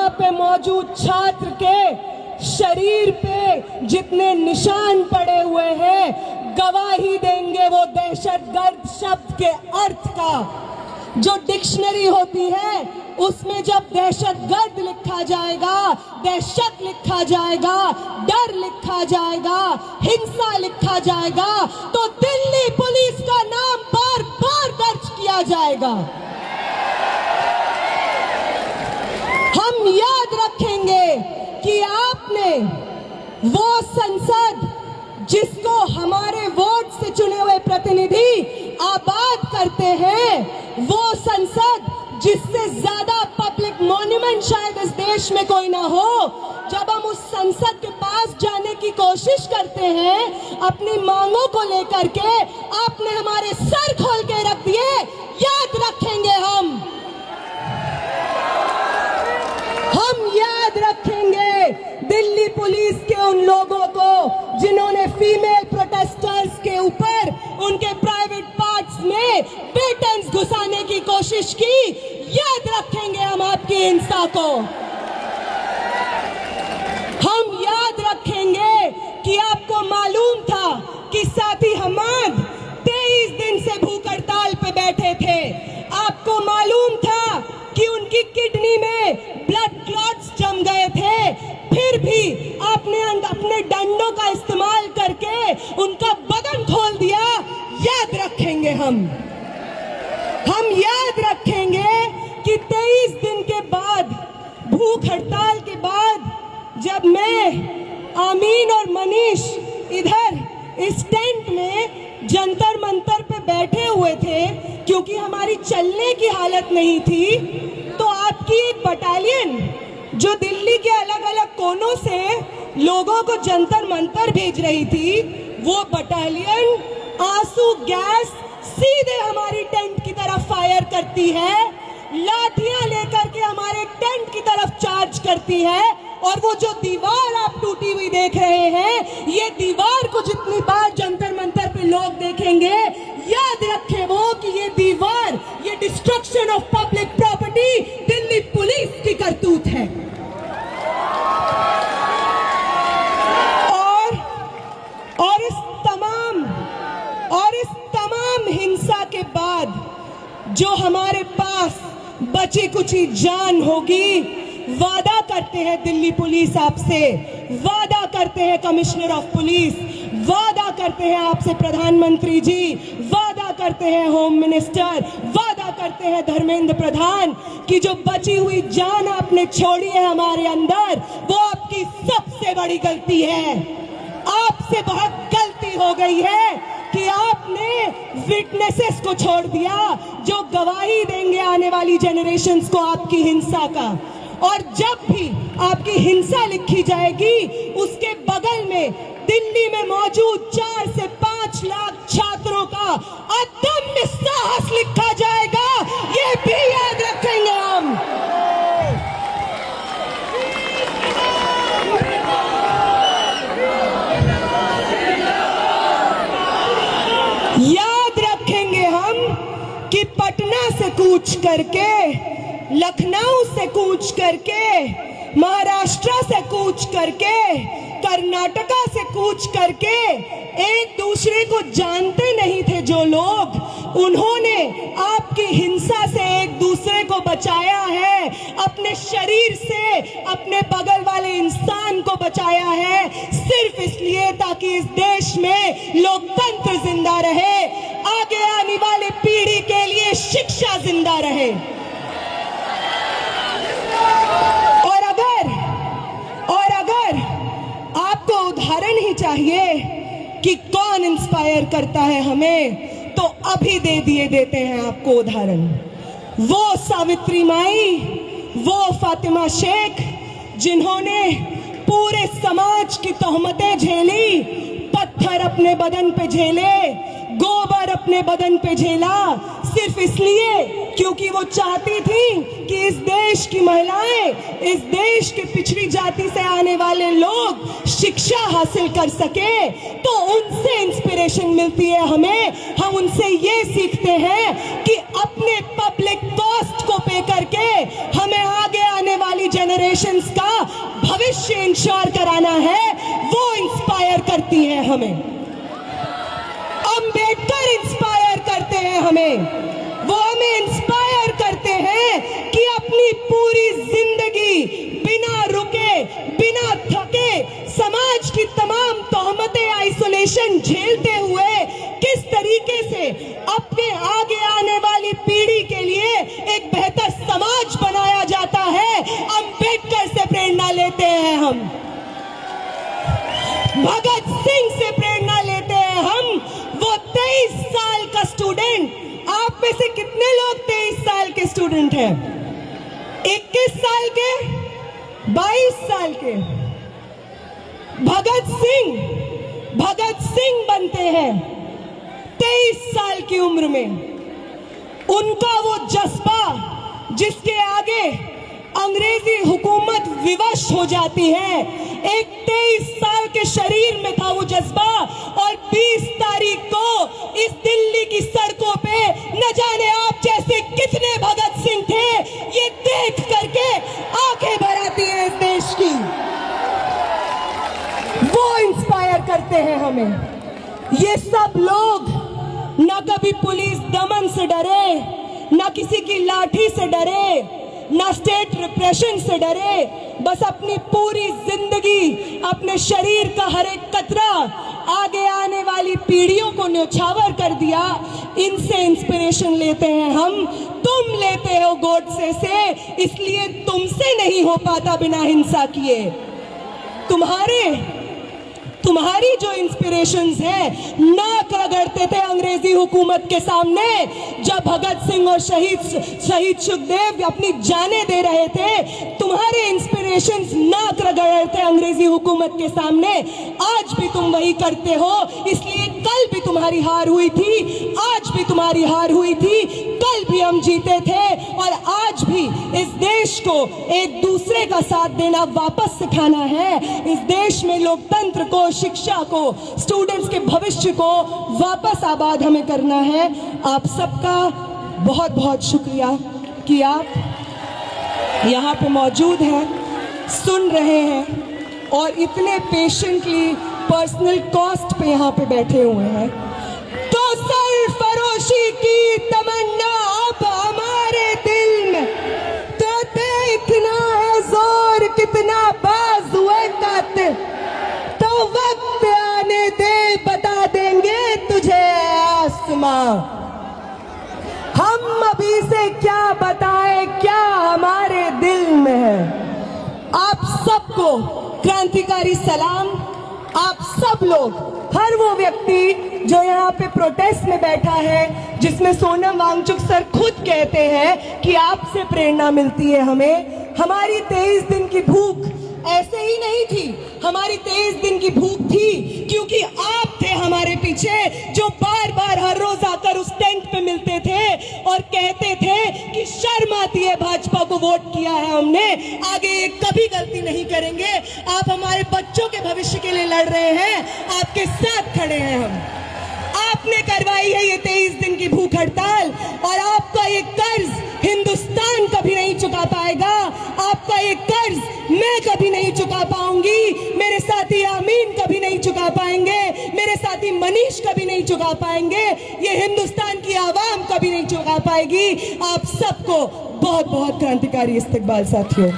यहाँ पे मौजूद छात्र के शरीर पे जितने निशान पड़े हुए हैं गवाही देंगे वो दहशतगर्द शब्द के अर्थ का। जो डिक्शनरी होती है उसमें जब दहशतगर्द लिखा जाएगा, दहशत लिखा जाएगा, डर लिखा जाएगा, हिंसा लिखा जाएगा, तो दिल्ली पुलिस का नाम बार बार दर्ज किया जाएगा। हम याद रखेंगे कि आपने वो संसद जिसको हमारे वोट से चुने हुए प्रतिनिधि आबाद करते हैं, वो संसद जिससे ज्यादा पब्लिक मॉन्यूमेंट शायद इस देश में कोई ना हो, जब हम उस संसद के पास जाने की कोशिश करते हैं अपनी मांगों को लेकर के, आपने हमारे सर खोल के रख दिए। याद रखेंगे हम याद रखेंगे दिल्ली पुलिस के उन लोगों को जिन्होंने फीमेल प्रोटेस्टर्स के ऊपर उनके प्राइवेट पार्ट्स में पेटेंट्स घुसाने की कोशिश की। याद रखेंगे हम आपकी हिंसा को। हम याद रखेंगे कि आपको मालूम था कि साथी हमाद 23 दिन से भूख हड़ताल पे बैठे थे। आपको मालूम था कि उनकी किडनी में ब्लड क्लॉट्स जम गए थे, फिर भी आपने अपने डंडों का इस्तेमाल करके उनका बदन खोल दिया। याद रखेंगे हम याद रखेंगे कि 23 दिन के बाद, भूख हड़ताल के बाद, जब मैं, आमीन और मनीष इधर इस टेंट में जंतर मंतर पे बैठे हुए थे क्योंकि हमारी चलने की हालत नहीं थी, तो आपकी एक बटालियन जो दिल्ली के अलग अलग कोनों से लोगों को जंतर मंतर भेज रही थी, वो बटालियन आंसू गैस सीधे हमारी टेंट की तरफ फायर करती है, लाठियां लेकर के हमारे टेंट की तरफ चार्ज करती है। और वो जो दीवार आप टूटी हुई देख रहे हैं, ये दीवार को जितनी बार जंतर मंतर पे लोग देखेंगे, याद रखें वो कि ये दीवार, ये destruction of public property Delhi police की करतूत है। और इस तमाम हिंसा के बाद जो हमारे पास बची कुची जान होगी, वादा करते हैं दिल्ली पुलिस आपसे, वादा करते हैं कमिश्नर ऑफ पुलिस, वादा करते हैं आपसे प्रधानमंत्री जी, वादा करते हैं होम मिनिस्टर, वादा करते हैं धर्मेंद्र प्रधान कि जो बची हुई जान आपने छोड़ी है हमारे अंदर, वो आपकी सबसे बड़ी गलती है। आपसे बहुत गलती हो गई है कि आपने विटनेसेस को छोड़ दिया जो गवाही देंगे आने वाली जनरेशंस को आपकी हिंसा का। और जब भी आपकी हिंसा लिखी जाएगी, उसके बगल में दिल्ली में मौजूद 4 से 5 लाख छात्रों का अदम्य साहस लिखा जाएगा। ये भी याद रखेंगे हम। याद रखेंगे हम कि पटना से कूच करके, लखनऊ से कूच करके, महाराष्ट्र से कूच करके, कर्नाटका से कूच करके एक दूसरे को जानते नहीं थे जो लोग, उन्होंने आपकी हिंसा से एक दूसरे को बचाया है, अपने शरीर से अपने बगल वाले इंसान को बचाया है, सिर्फ इसलिए ताकि इस देश में लोकतंत्र जिंदा रहे, आगे आने वाले पीढ़ी के लिए शिक्षा जिंदा रहे। और अगर आपको उदाहरण ही चाहिए कि कौन इंस्पायर करता है हमें, तो अभी देते हैं आपको उदाहरण। वो सावित्री माई, वो फातिमा शेख जिन्होंने पूरे समाज की तोहमतें झेली, पत्थर अपने बदन पे झेले, गोबर अपने बदन पे झेला, सिर्फ इसलिए क्योंकि वो चाहती थी कि इस देश की महिलाएं, इस देश के पिछड़ी जाति से आने वाले लोग शिक्षा हासिल कर सके। तो उनसे इंस्पिरेशन मिलती है हमें। हम उनसे ये सीखते हैं कि अपने पब्लिक कॉस्ट को पे करके हमें आगे आने वाली जनरेशन्स का भविष्य इंश्योर कराना है। वो इंस्पायर करती हैं हमें। अंबेडकर इंस्पायर करते हैं हमें। वो हमें इंस्पायर करते हैं कि अपनी पूरी जिंदगी बिना रुके, बिना थके, समाज की तमाम तोहमतें, आइसोलेशन झेलते हुए किस तरीके से अपने आगे आने वाली पीढ़ी के लिए एक बेहतर समाज बनाया जाता है। अंबेडकर से प्रेरणा लेते हैं हम, भगत सिंह से प्रेरणा लेते हैं हम। वो 23 साल का स्टूडेंट, आप में से कितने लोग 23 साल के स्टूडेंट हैं? 21 साल के, 22 साल के। भगत सिंह बनते हैं 23 साल की उम्र में। उनका वो जज्बा जिसके आगे अंग्रेजी हुकूमत विवश हो जाती है, एक 23 साल के शरीर में था वो जज्बा। और 20 तारीख को इस दिल्ली की सड़कों पे न जाने आप जैसे कितने भगत सिंह थे, ये देख करके आंखें भर आती हैं इस देश की। वो इंस्पायर करते हैं हमें। ये सब लोग न कभी पुलिस दमन से डरे, न किसी की लाठी से डरे, ना स्टेट रिप्रेशन से डरे। बस अपनी पूरी जिंदगी, अपने शरीर का हर एक कतरा आगे आने वाली पीढ़ियों को न्यौछावर कर दिया। इनसे इंस्पिरेशन लेते हैं हम। तुम लेते हो गोडसे से, इसलिए तुमसे नहीं हो पाता बिना हिंसा किए। तुम्हारी जो इंस्पिरेशंस है, नाक रगड़ते थे अंग्रेजी हुकूमत के सामने जब भगत सिंह और शहीद सुखदेव अपनी जानें दे रहे थे। तुम्हारे इंस्पिरेशंस नाक रगड़ते थे अंग्रेजी हुकूमत के सामने। आज भी तुम वही करते हो, इसलिए कल भी तुम्हारी हार हुई थी, आज भी तुम्हारी हार हुई थी, कल भी हम जीते थे। और आज भी इस देश को एक दूसरे का साथ देना वापस सिखाना है। इस देश में लोकतंत्र को, शिक्षा को, स्टूडेंट्स के भविष्य को वापस आबाद हमें करना है। आप सबका बहुत बहुत शुक्रिया कि आप यहाँ पे मौजूद हैं, सुन रहे हैं और इतने पेशेंटली पर्सनल कॉस्ट पे यहाँ पे बैठे हुए हैं। तो सरफरोशी की तमन्ना अब हमारे दिल में, तो देखना है जोर कितना बाजुए कातिल। तो वक्त आने दे, बता देंगे तुझे आसमां। हम अभी से क्या बताएं, क्या हमारे दिल में है। आप सबको क्रांतिकारी सलाम। आप सब लोग, हर वो व्यक्ति जो यहाँ पे प्रोटेस्ट में बैठा है, जिसमें सोनम वांगचुक सर खुद कहते हैं कि आपसे प्रेरणा मिलती है हमें। हमारी 23 दिन की भूख ऐसे ही नहीं थी, हमारी 23 दिन की भूख थी क्योंकि आप थे हमारे पीछे, जो बार बार हर रोज आकर उस टेंट पे मिलते थे और कहते थे कि शर्म आती है, भाजपा को वोट किया है हमने, आगे ये कभी गलती नहीं करेंगे। आप हमारे बच्चों के भविष्य के लिए लड़ रहे हैं, आपके साथ खड़े हैं हम। आपने करवाई है ये 23 दिन की भूख हड़ताल, और आपका ये कर्ज हिंदुस्तान कभी नहीं चुका पाएगा। आपका ये कर्ज मैं कभी नहीं चुका पाऊंगी, मेरे साथी आमीन कभी नहीं चुका पाएंगे, मेरे साथी मनीष कभी नहीं चुका पाएंगे, ये हिंदुस्तान की आवाम कभी नहीं चुका पाएगी। आप सबको बहुत बहुत क्रांतिकारी इस्तकबाल साथियों।